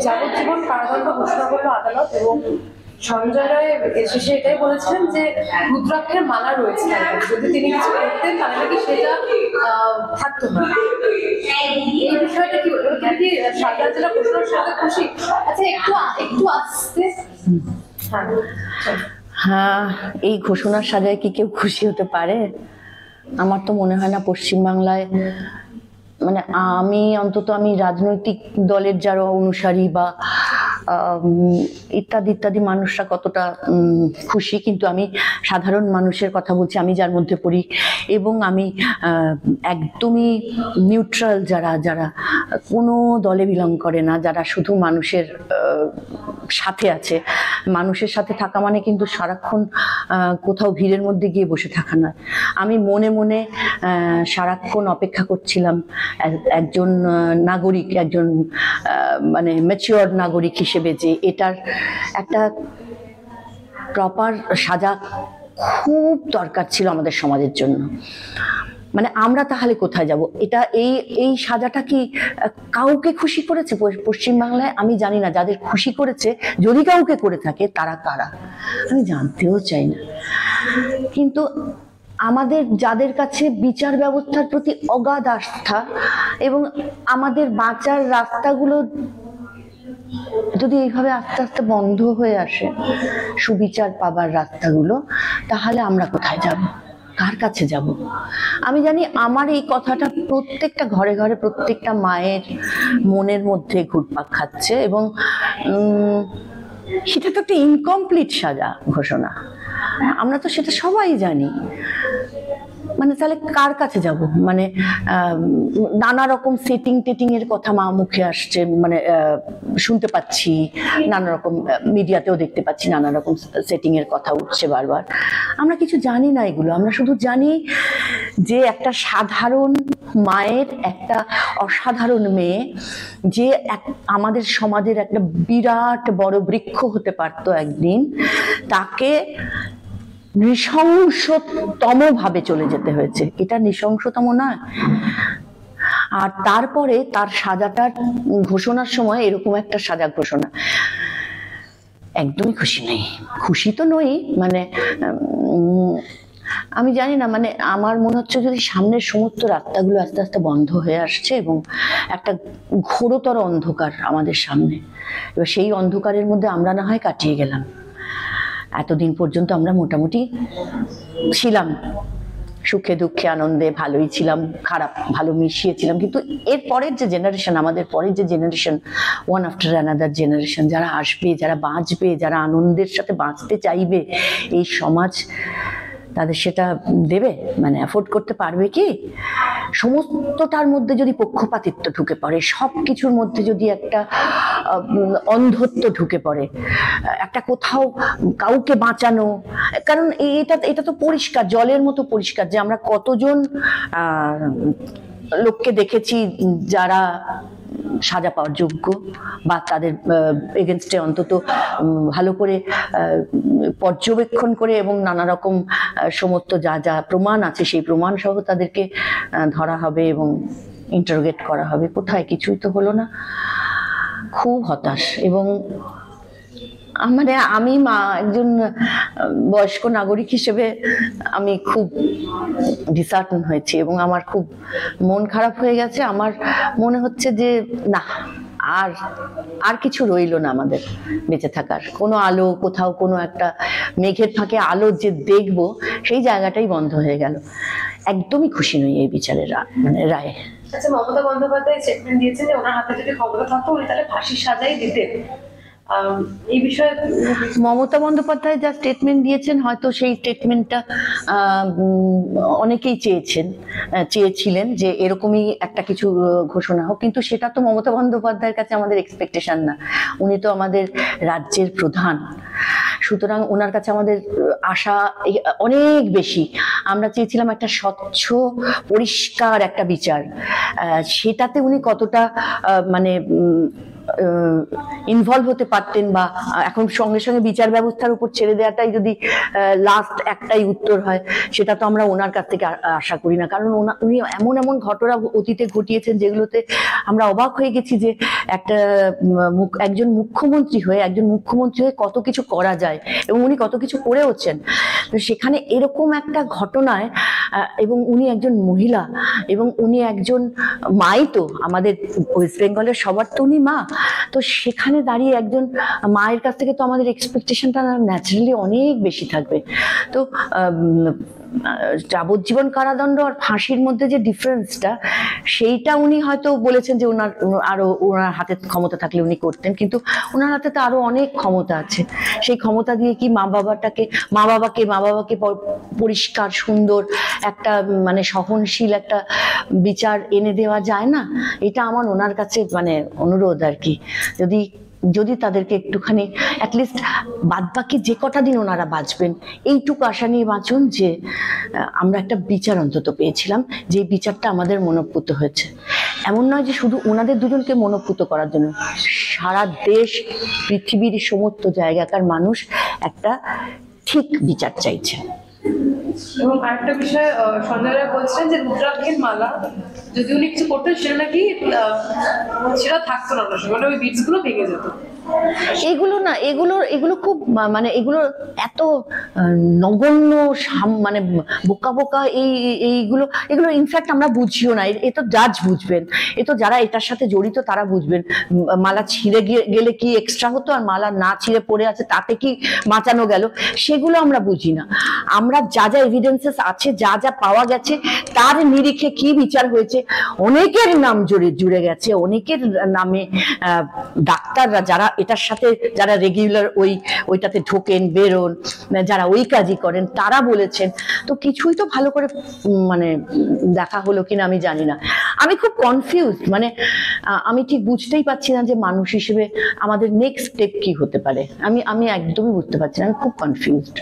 যাবজ্জীবন কারাদণ্ড ঘোষণা করলো আদালত, এবং সঞ্জয় রায় শেষে এটাই বলেছিলেন যে রুদ্রাক্ষের মালা রয়েছে, যদি তিনি কিছু করতেন তাহলে নাকি সেটা থাকতো না। এই বিষয়টা কি বলবো, তুমি কি সাতটা জেলা ঘোষণার সাথে খুশি? আচ্ছা, একটু আসতে। হ্যাঁ, এই ঘোষণার সাজায় কি কেউ খুশি হতে পারে? আমার তো মনে হয় না পশ্চিমবাংলায়, মানে আমি রাজনৈতিক দলের যারা অনুসারী বা ইত্যাদি ইত্যাদি মানুষরা কতটা খুশি, কিন্তু আমি সাধারণ মানুষের কথা বলছি, আমি যার মধ্যে পড়ি, এবং আমি একদমই নিউট্রাল, যারা কোনো দলে বিলং করে না, যারা শুধু মানুষের সাথে আছে। মানুষের সাথে থাকা মানে কিন্তু সারাক্ষণ কোথাও ভিড়ের মধ্যে গিয়ে বসে থাকা নয়। আমি মনে মনে সারাক্ষণ অপেক্ষা করছিলাম একজন নাগরিক, একজন মানে ম্যাচিওর নাগরিক হিসেবে, যে এটার একটা প্রপার সাজা খুব দরকার ছিল আমাদের সমাজের জন্য। মানে আমরা তাহলে কোথায় যাব? এই সাজাটা কি কাউকে খুশি করেছে পশ্চিমবাংলায়? আমি জানি না। যাদের খুশি করেছে, যদি কাউকে করে থাকে, তারা কারা আমি জানতেও চাই না। কিন্তু আমাদের যাদের কাছে বিচার ব্যবস্থার প্রতি অগাধ আস্থা, এবং আমাদের বাঁচার রাস্তাগুলো যদি এইভাবে আস্তে আস্তে বন্ধ হয়ে আসে, সুবিচার পাবার রাস্তাগুলো, তাহলে আমরা কোথায় যাব? কার কাছে যাব? আমি জানি আমার এই কথাটা প্রত্যেকটা ঘরে ঘরে, প্রত্যেকটা মায়ের মনের মধ্যে ঘুরপাক খাচ্ছে, এবং সেটা তো একটা ইনকমপ্লিট সাজা ঘোষণা, আমরা তো সেটা সবাই জানি। মানে তাহলে কার কাছে যাব? মানে নানা রকম সেটিং এর কথা মা মুখে আসছে, মানে শুনতে পাচ্ছি, নানা রকম মিডিয়াতেও দেখতে পাচ্ছি, নানা রকম সেটিং এর কথা উঠছে বারবার। আমরা কিছু জানি না এগুলো, আমরা শুধু জানি যে একটা সাধারণ মায়ের একটা অসাধারণ মেয়ে, যে আমাদের সমাজের একটা বিরাট বড় বৃক্ষ হতে পারতো একদিন, তাকে নৃশংসতম ভাবে চলে যেতে হয়েছে। এটা নৃশংসতম নয়? আর তারপরে তার সাজাটার ঘোষণার সময় এরকম একটা সাজা ঘোষণা, একদমই খুশি নেই। খুশি তো নই, মানে আমি জানি না, মানে আমার মনে হচ্ছে যদি সামনের সমস্ত রাস্তাগুলো আস্তে আস্তে বন্ধ হয়ে আসছে, এবং একটা ঘোরতর অন্ধকার আমাদের সামনে, এবার সেই অন্ধকারের মধ্যে আমরা না হয় কাটিয়ে গেলাম। এতদিন পর্যন্ত আমরা মোটামুটি ছিলাম, সুখে দুঃখে আনন্দে ভালোই ছিলাম, খারাপ ভালো মিশিয়েছিলাম। কিন্তু এর পরের যে জেনারেশন, আমাদের পরের যে generation, one after another generation, যারা আসবে, যারা বাঁচবে, যারা আনন্দের সাথে বাঁচতে চাইবে, এই সমাজ তাদের সেটা দেবে? মানে অ্যাফোর্ড করতে পারবে কি? সমস্তটার মধ্যে যদি পক্ষপাতিত্ব ঢুকে পড়ে, সব কিছুর মধ্যে যদি একটা অন্ধত্ব ঢুকে পড়ে, একটা কোথাও কাউকে বাঁচানো, কারণ এটা তো পরিষ্কার, জলের মতো পরিষ্কার যে আমরা কতজন লোককে দেখেছি যারা সাজা পাওয়ার যোগ্য, বা তাদের এগেনস্টে অন্তত ভালো করে পর্যবেক্ষণ করে এবং নানা রকম সমস্ত যা যা প্রমাণ আছে সেই প্রমাণ সহ তাদেরকে ধরা হবে এবং ইন্টারোগেট করা হবে। কোথায়? কিছুই তো হলো না। খুব হতাশ। এবং মানে আমি একজন বয়স্ক নাগরিক হিসেবে আমি খুব ডিসার্টন হয়েছি, এবং আমার খুব মন খারাপ হয়ে গেছে। আমার মনে হচ্ছে যে না, আর কিছু রইল না আমাদের বেঁচে থাকার। কোনো আলো, কোথাও কোনো একটা মেঘের ফাঁকে আলো যে দেখবো, সেই জায়গাটাই বন্ধ হয়ে গেল। একদমই খুশি নই এই বিচারের রায়ে। আচ্ছা, মমতা বন্দ্যোপাধ্যায় স্টেটমেন্ট দিয়েছেন যে ওনার হাতে যদি ক্ষমতা থাকতো উনি তাহলে ফাঁসির সাজাই দিতেন। এই বিষয়ে মমতা বন্দ্যোপাধ্যায় যা স্টেটমেন্ট দিয়েছেন, হয়তো সেই স্টেটমেন্টটা অনেকেই চেয়েছিলেন যে এরকমই একটা কিছু ঘোষণা হোক, কিন্তু সেটা তো মমতা বন্দ্যোপাধ্যায়ের কাছে আমাদের এক্সপেকটেশন না। উনি তো আমাদের রাজ্যের প্রধান, সুতরাং ওনার কাছে আমাদের আশা অনেক বেশি। আমরা চেয়েছিলাম একটা স্বচ্ছ পরিষ্কার একটা বিচার, সেটাতে উনি কতটা মানে ইনভলভ হতে পারতেন, বা এখন সঙ্গে সঙ্গে বিচার ব্যবস্থার উপর ছেড়ে দেওয়াটাই যদি লাস্ট একটাই উত্তর হয়, সেটা তো আমরা ওনার কাছ থেকে আশা করি না। কারণ উনি এমন এমন ঘটনা অতীতে ঘটিয়েছেন যেগুলোতে আমরা অবাক হয়ে গেছি যে একজন মুখ্যমন্ত্রী হয়ে কত কিছু করা যায়, এবং উনি কত কিছু করেওছেন। তো সেখানে এরকম একটা ঘটনায়, এবং উনি একজন মহিলা, এবং উনি একজন মাই, তো আমাদের ওয়েস্ট বেঙ্গলের সবার তো উনি মা। তো সেখানে দাঁড়িয়ে একজন মায়ের কাছ থেকে তো আমাদের এক্সপেকটেশনটা ন্যাচারালি অনেক বেশি থাকবে। তো যাবজ্জীবন কারাদণ্ড আর ফাঁসির মধ্যে যে ডিফারেন্সটা, সেইটা উনি হয়তো বলেছেন যে ওনার হাতে ক্ষমতা থাকলে উনি করতেন, কিন্তু ওনার হাতে তো আরো অনেক ক্ষমতা আছে। সেই ক্ষমতা দিয়ে কি মা বাবাকে পরিষ্কার সুন্দর একটা মানে সহনশীল একটা বিচার এনে দেওয়া যায় না? এটা আমার ওনার কাছে মানে অনুরোধ আর কি, যদি তাদেরকে একটুখানি অ্যাটলিস্ট বাদবাকি যে কটা দিন ওনারা বাঁচবেন, এইটুকু আশা নিয়ে বাঁচুন যে আমরা একটা বিচার অন্তত পেয়েছিলাম, যে বিচারটা আমাদের মনোপুত হয়েছে। এমন নয় যে শুধু ওনাদের দুজনকে মনোপুত করার জন্য, সারা দেশ পৃথিবীর সমস্ত জায়গাকার মানুষ একটা ঠিক বিচার চাইছে। এবং আরেকটা বিষয়, সঞ্জয় রায় বলছেন যে রুদ্রাক্ষের মালা যদি উনি কিছু করতেন সেটা নাকি সেটা থাকতো না, মানে ওই বিটস গুলো ভেঙে যেত। এগুলো খুব মানে এগুলো এত নগণ্য, মানে বোকা এগুলো ইনফ্যাক্ট আমরা বুঝিও না। এ তো জাজ বুঝবেন, এ তো যারা এটার সাথে জড়িত তারা বুঝবেন। মালা ছিঁড়ে গেলে কি এক্সট্রা হতো, আর মালা না ছিঁড়ে পড়ে আছে তাতে কি বাঁচানো গেল, সেগুলো আমরা বুঝি না। আমরা যা এভিডেন্সেস আছে, যা পাওয়া গেছে, তার নিরিখে কি বিচার হয়েছে। অনেকের নাম জুড়ে গেছে, অনেকের নামে ডাক্তাররা যারা এটার সাথে যারা রেগুলার ওইটাতে ঢোকেন বেরোন, যারা ওই কাজই করেন, তারা বলেছেন। তো কিছুই তো ভালো করে মানে দেখা হলো কিনা আমি জানি না। আমি খুব কনফিউজ, মানে আমি ঠিক বুঝতেই পারছি না যে মানুষ হিসেবে আমাদের নেক্সট স্টেপ কি হতে পারে। আমি একদমই বুঝতে পারছি না, আমি খুব কনফিউজড।